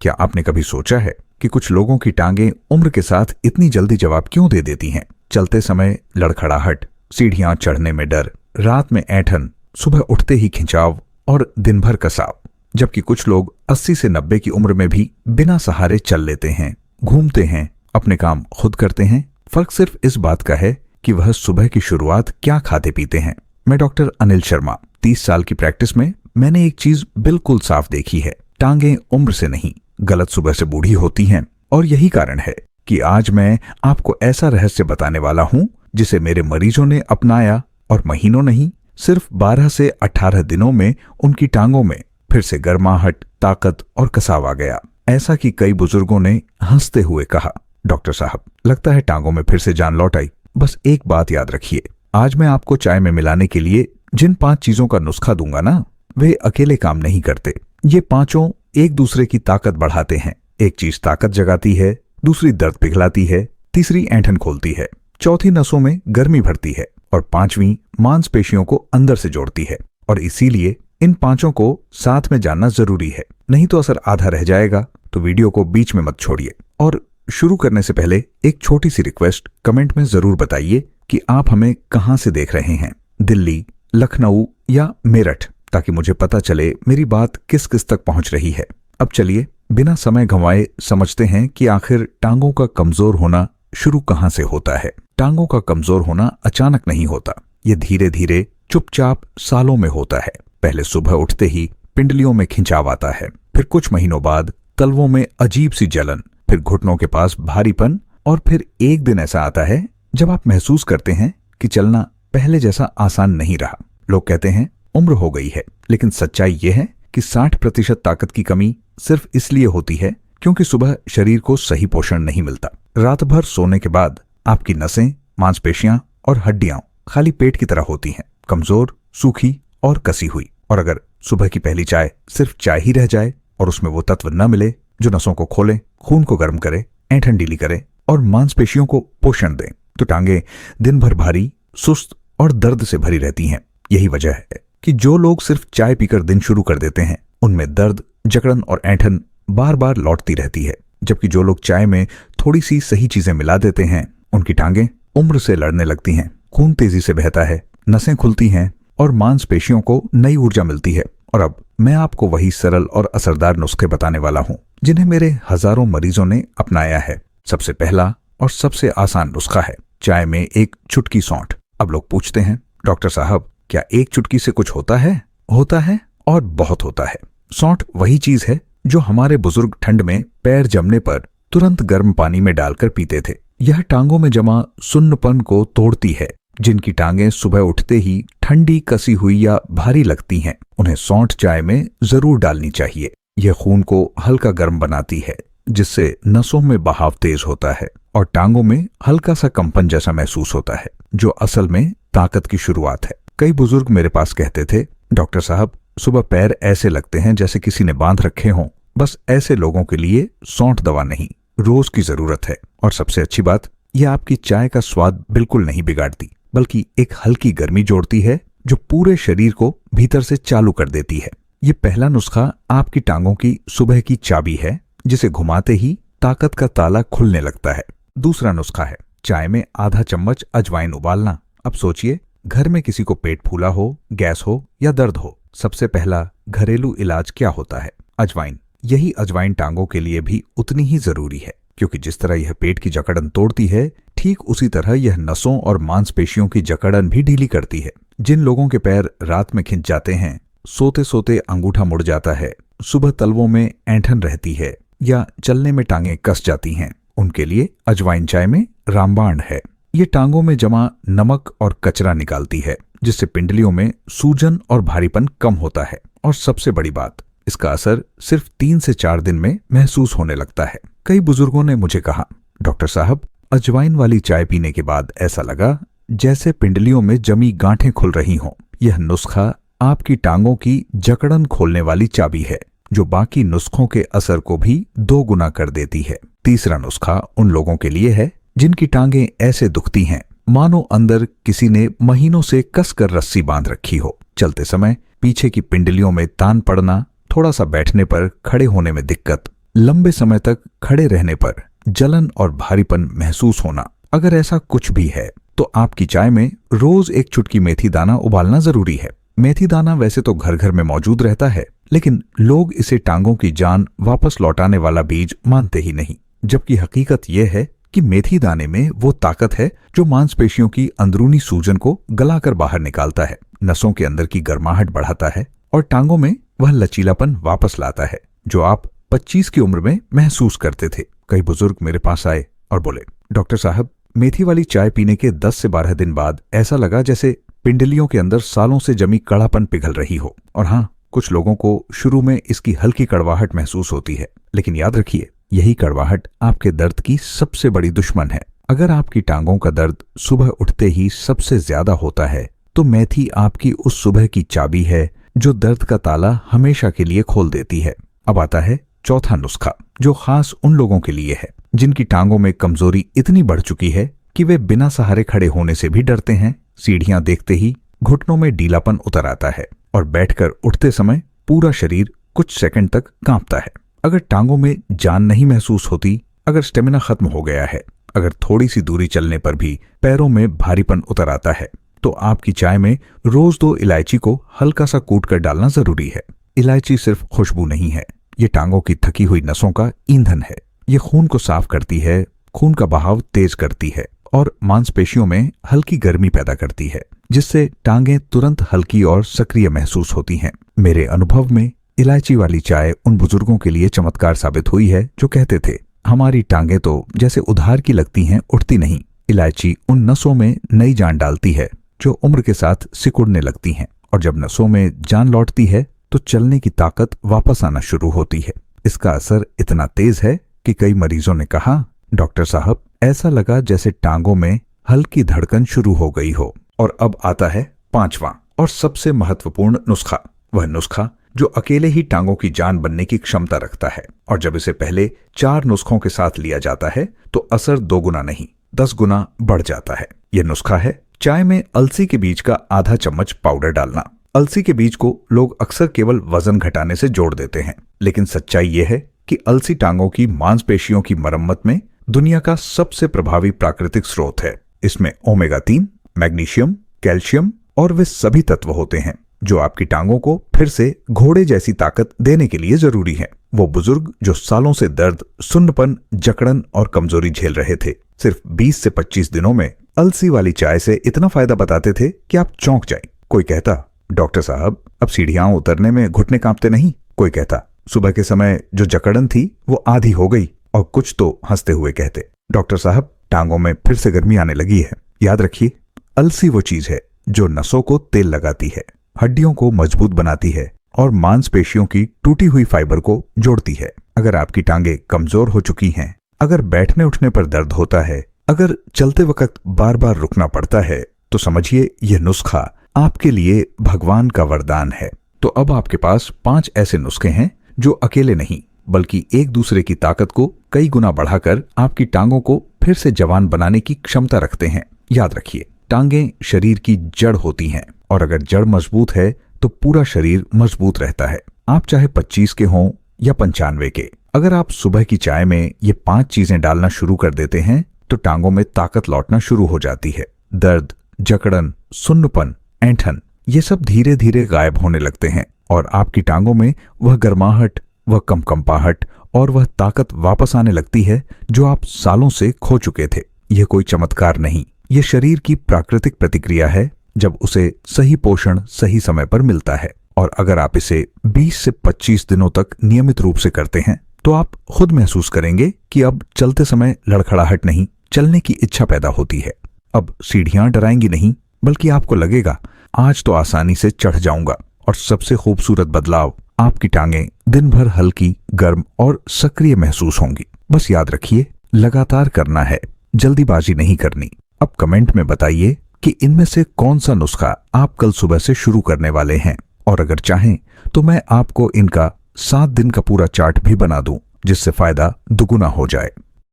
क्या आपने कभी सोचा है कि कुछ लोगों की टांगें उम्र के साथ इतनी जल्दी जवाब क्यों दे देती हैं? चलते समय लड़खड़ाहट, सीढ़ियां चढ़ने में डर, रात में ऐंठन, सुबह उठते ही खिंचाव और दिन भर कसाव। जबकि कुछ लोग 80 से 90 की उम्र में भी बिना सहारे चल लेते हैं, घूमते हैं, अपने काम खुद करते हैं। फर्क सिर्फ इस बात का है कि वह सुबह की शुरुआत क्या खाते पीते हैं। मैं डॉक्टर अनिल शर्मा। 30 साल की प्रैक्टिस में मैंने एक चीज बिल्कुल साफ देखी है, टांगें उम्र से नहीं, गलत सुबह से बूढ़ी होती हैं। और यही कारण है कि आज मैं आपको ऐसा रहस्य बताने वाला हूं जिसे मेरे मरीजों ने अपनाया और महीनों नहीं, सिर्फ 12 से 18 दिनों में उनकी टांगों में फिर से गर्माहट, ताकत और कसाव आ गया। ऐसा कि कई बुजुर्गों ने हंसते हुए कहा, डॉक्टर साहब, लगता है टांगों में फिर से जान लौट आई। बस एक बात याद रखिए, आज मैं आपको चाय में मिलाने के लिए जिन 5 चीजों का नुस्खा दूंगा ना, वे अकेले काम नहीं करते। ये पांचों एक दूसरे की ताकत बढ़ाते हैं। एक चीज ताकत जगाती है, दूसरी दर्द पिघलाती है, तीसरी ऐंठन खोलती है, चौथी नसों में गर्मी भरती है और पांचवी मांसपेशियों को अंदर से जोड़ती है। और इसीलिए इन पांचों को साथ में जानना जरूरी है, नहीं तो असर आधा रह जाएगा। तो वीडियो को बीच में मत छोड़िए। और शुरू करने से पहले एक छोटी सी रिक्वेस्ट, कमेंट में जरूर बताइए कि आप हमें कहां से देख रहे हैं, दिल्ली, लखनऊ या मेरठ, ताकि मुझे पता चले मेरी बात किस किस तक पहुंच रही है। अब चलिए बिना समय गंवाए समझते हैं कि आखिर टांगों का कमजोर होना शुरू कहां से होता है। टांगों का कमजोर होना अचानक नहीं होता, ये धीरे धीरे चुपचाप सालों में होता है। पहले सुबह उठते ही पिंडलियों में खिंचाव आता है, फिर कुछ महीनों बाद तलवों में अजीब सी जलन, फिर घुटनों के पास भारीपन, और फिर एक दिन ऐसा आता है जब आप महसूस करते हैं कि चलना पहले जैसा आसान नहीं रहा। लोग कहते हैं उम्र हो गई है, लेकिन सच्चाई यह है कि 60% ताकत की कमी सिर्फ इसलिए होती है क्योंकि सुबह शरीर को सही पोषण नहीं मिलता। रात भर सोने के बाद आपकी नसें, मांसपेशियां और हड्डियां खाली पेट की तरह होती हैं, कमजोर, सूखी और कसी हुई। और अगर सुबह की पहली चाय सिर्फ चाय ही रह जाए और उसमें वो तत्व न मिले जो नसों को खोले, खून को गर्म करे, ऐंठन ढीली करे और मांसपेशियों को पोषण दें, तो टांगें दिन भर भारी, सुस्त और दर्द से भरी रहती हैं। यही वजह है कि जो लोग सिर्फ चाय पीकर दिन शुरू कर देते हैं, उनमें दर्द, जकड़न और ऐंठन बार बार लौटती रहती है। जबकि जो लोग चाय में थोड़ी सी सही चीजें मिला देते हैं, उनकी टांगें उम्र से लड़ने लगती हैं, खून तेजी से बहता है, नसें खुलती हैं और मांसपेशियों को नई ऊर्जा मिलती है। और अब मैं आपको वही सरल और असरदार नुस्खे बताने वाला हूं जिन्हें मेरे हजारों मरीजों ने अपनाया है। सबसे पहला और सबसे आसान नुस्खा है चाय में एक चुटकी सौंठ। अब लोग पूछते हैं, डॉक्टर साहब, क्या एक चुटकी से कुछ होता है? होता है, और बहुत होता है। सौंठ वही चीज है जो हमारे बुजुर्ग ठंड में पैर जमने पर तुरंत गर्म पानी में डालकर पीते थे। यह टांगों में जमा सुन्नपन को तोड़ती है। जिनकी टांगें सुबह उठते ही ठंडी, कसी हुई या भारी लगती हैं, उन्हें सौंठ चाय में जरूर डालनी चाहिए। यह खून को हल्का गर्म बनाती है, जिससे नसों में बहाव तेज होता है और टांगों में हल्का सा कंपन जैसा महसूस होता है, जो असल में ताकत की शुरुआत है। कई बुजुर्ग मेरे पास कहते थे, डॉक्टर साहब, सुबह पैर ऐसे लगते हैं जैसे किसी ने बांध रखे हों। बस ऐसे लोगों के लिए सौंठ दवा नहीं, रोज की जरूरत है। और सबसे अच्छी बात, यह आपकी चाय का स्वाद बिल्कुल नहीं बिगाड़ती, बल्कि एक हल्की गर्मी जोड़ती है जो पूरे शरीर को भीतर से चालू कर देती है। ये पहला नुस्खा आपकी टांगों की सुबह की चाबी है, जिसे घुमाते ही ताकत का ताला खुलने लगता है। दूसरा नुस्खा है चाय में आधा चम्मच अजवाइन उबालना। अब सोचिए, घर में किसी को पेट फूला हो, गैस हो या दर्द हो, सबसे पहला घरेलू इलाज क्या होता है? अजवाइन। यही अजवाइन टांगों के लिए भी उतनी ही जरूरी है, क्योंकि जिस तरह यह पेट की जकड़न तोड़ती है, ठीक उसी तरह यह नसों और मांसपेशियों की जकड़न भी ढीली करती है। जिन लोगों के पैर रात में खिंच जाते हैं, सोते सोते अंगूठा मुड़ जाता है, सुबह तलवों में ऐंठन रहती है या चलने में टांगें कस जाती हैं, उनके लिए अजवाइन चाय में रामबाण है। ये टांगों में जमा नमक और कचरा निकालती है, जिससे पिंडलियों में सूजन और भारीपन कम होता है। और सबसे बड़ी बात, इसका असर सिर्फ 3 से 4 दिन में महसूस होने लगता है। कई बुजुर्गों ने मुझे कहा, डॉक्टर साहब, अजवाइन वाली चाय पीने के बाद ऐसा लगा जैसे पिंडलियों में जमी गांठें खुल रही हों। यह नुस्खा आपकी टांगों की जकड़न खोलने वाली चाबी है, जो बाकी नुस्खों के असर को भी 2 गुना कर देती है। तीसरा नुस्खा उन लोगों के लिए है जिनकी टांगें ऐसे दुखती हैं मानो अंदर किसी ने महीनों से कसकर रस्सी बांध रखी हो। चलते समय पीछे की पिंडलियों में तान पड़ना, थोड़ा सा बैठने पर खड़े होने में दिक्कत, लंबे समय तक खड़े रहने पर जलन और भारीपन महसूस होना, अगर ऐसा कुछ भी है तो आपकी चाय में रोज एक चुटकी मेथी दाना उबालना जरूरी है। मेथी दाना वैसे तो घर घर में मौजूद रहता है, लेकिन लोग इसे टांगों की जान वापस लौटाने वाला बीज मानते ही नहीं, जबकि हकीकत यह है कि मेथी दाने में वो ताकत है जो मांसपेशियों की अंदरूनी सूजन को गलाकर बाहर निकालता है, नसों के अंदर की गर्माहट बढ़ाता है और टांगों में वह लचीलापन वापस लाता है जो आप 25 की उम्र में महसूस करते थे। कई बुजुर्ग मेरे पास आए और बोले, डॉक्टर साहब, मेथी वाली चाय पीने के 10 से 12 दिन बाद ऐसा लगा जैसे पिंडलियों के अंदर सालों से जमी कड़ापन पिघल रही हो। और हाँ, कुछ लोगों को शुरू में इसकी हल्की कड़वाहट महसूस होती है, लेकिन याद रखिए, यही कड़वाहट आपके दर्द की सबसे बड़ी दुश्मन है। अगर आपकी टांगों का दर्द सुबह उठते ही सबसे ज्यादा होता है तो मेथी आपकी उस सुबह की चाबी है जो दर्द का ताला हमेशा के लिए खोल देती है। अब आता है चौथा नुस्खा, जो खास उन लोगों के लिए है जिनकी टांगों में कमजोरी इतनी बढ़ चुकी है कि वे बिना सहारे खड़े होने से भी डरते हैं। सीढ़ियां देखते ही घुटनों में ढीलापन उतर आता है और बैठकर उठते समय पूरा शरीर कुछ सेकंड तक कांपता है। अगर टांगों में जान नहीं महसूस होती, अगर स्टेमिना खत्म हो गया है, अगर थोड़ी सी दूरी चलने पर भी पैरों में भारीपन उतर आता है, तो आपकी चाय में रोज 2 इलायची को हल्का सा कूट कर डालना जरूरी है। इलायची सिर्फ खुशबू नहीं है, ये टांगों की थकी हुई नसों का ईंधन है। ये खून को साफ करती है, खून का बहाव तेज करती है और मांसपेशियों में हल्की गर्मी पैदा करती है, जिससे टांगें तुरंत हल्की और सक्रिय महसूस होती हैं। मेरे अनुभव में इलायची वाली चाय उन बुजुर्गों के लिए चमत्कार साबित हुई है जो कहते थे, हमारी टांगें तो जैसे उधार की लगती हैं, उठती नहीं। इलायची उन नसों में नई जान डालती है जो उम्र के साथ सिकुड़ने लगती हैं, और जब नसों में जान लौटती है तो चलने की ताकत वापस आना शुरू होती है। इसका असर इतना तेज है कि कई मरीजों ने कहा, डॉक्टर साहब, ऐसा लगा जैसे टांगों में हल्की धड़कन शुरू हो गई हो। और अब आता है 5वां और सबसे महत्वपूर्ण नुस्खा, वह नुस्खा जो अकेले ही टांगों की जान बनने की क्षमता रखता है, और जब इसे पहले 4 नुस्खों के साथ लिया जाता है तो असर 2 गुना नहीं 10 गुना बढ़ जाता है। यह नुस्खा है चाय में अलसी के बीज का आधा चम्मच पाउडर डालना। अलसी के बीज को लोग अक्सर केवल वजन घटाने से जोड़ देते हैं, लेकिन सच्चाई यह है कि अलसी टांगों की मांसपेशियों की मरम्मत में दुनिया का सबसे प्रभावी प्राकृतिक स्रोत है। इसमें ओमेगा 3, मैग्नीशियम, कैल्शियम और वे सभी तत्व होते हैं जो आपकी टांगों को फिर से घोड़े जैसी ताकत देने के लिए जरूरी है। वो बुजुर्ग जो सालों से दर्द, सुन्नपन, जकड़न और कमजोरी झेल रहे थे, सिर्फ 20 से 25 दिनों में अलसी वाली चाय से इतना फायदा बताते थे कि आप चौंक जाएं। कोई कहता, डॉक्टर साहब, अब सीढ़ियां उतरने में घुटने कांपते नहीं। कोई कहता, सुबह के समय जो जकड़न थी वो आधी हो गई। और कुछ तो हंसते हुए कहते, डॉक्टर साहब, टांगों में फिर से गर्मी आने लगी है। याद रखिए, अलसी वो चीज है जो नसों को तेल लगाती है, हड्डियों को मजबूत बनाती है और मांसपेशियों की टूटी हुई फाइबर को जोड़ती है। अगर आपकी टांगें कमजोर हो चुकी हैं, अगर बैठने उठने पर दर्द होता है, अगर चलते वक्त बार बार रुकना पड़ता है, तो समझिए यह नुस्खा आपके लिए भगवान का वरदान है। तो अब आपके पास 5 ऐसे नुस्खे हैं जो अकेले नहीं बल्कि एक दूसरे की ताकत को कई गुना बढ़ाकर आपकी टांगों को फिर से जवान बनाने की क्षमता रखते हैं। याद रखिए, टांगें शरीर की जड़ होती हैं, और अगर जड़ मजबूत है तो पूरा शरीर मजबूत रहता है। आप चाहे 25 के हों या 95 के, अगर आप सुबह की चाय में ये 5 चीजें डालना शुरू कर देते हैं तो टांगों में ताकत लौटना शुरू हो जाती है। दर्द, जकड़न, सुन्नपन, ऐंठन, ये सब धीरे धीरे गायब होने लगते हैं और आपकी टांगों में वह गर्माहट, वह कंपाहट और वह ताकत वापस आने लगती है जो आप सालों से खो चुके थे। यह कोई चमत्कार नहीं, यह शरीर की प्राकृतिक प्रतिक्रिया है जब उसे सही पोषण सही समय पर मिलता है। और अगर आप इसे 20 से 25 दिनों तक नियमित रूप से करते हैं तो आप खुद महसूस करेंगे कि अब चलते समय लड़खड़ाहट नहीं, चलने की इच्छा पैदा होती है। अब सीढ़ियां डराएंगी नहीं, बल्कि आपको लगेगा आज तो आसानी से चढ़ जाऊंगा। और सबसे खूबसूरत बदलाव, आपकी टांगें दिन भर हल्की, गर्म और सक्रिय महसूस होंगी। बस याद रखिए, लगातार करना है, जल्दीबाजी नहीं करनी। अब कमेंट में बताइए कि इनमें से कौन सा नुस्खा आप कल सुबह से शुरू करने वाले हैं, और अगर चाहें तो मैं आपको इनका 7 दिन का पूरा चार्ट भी बना दूं जिससे फायदा दुगुना हो जाए।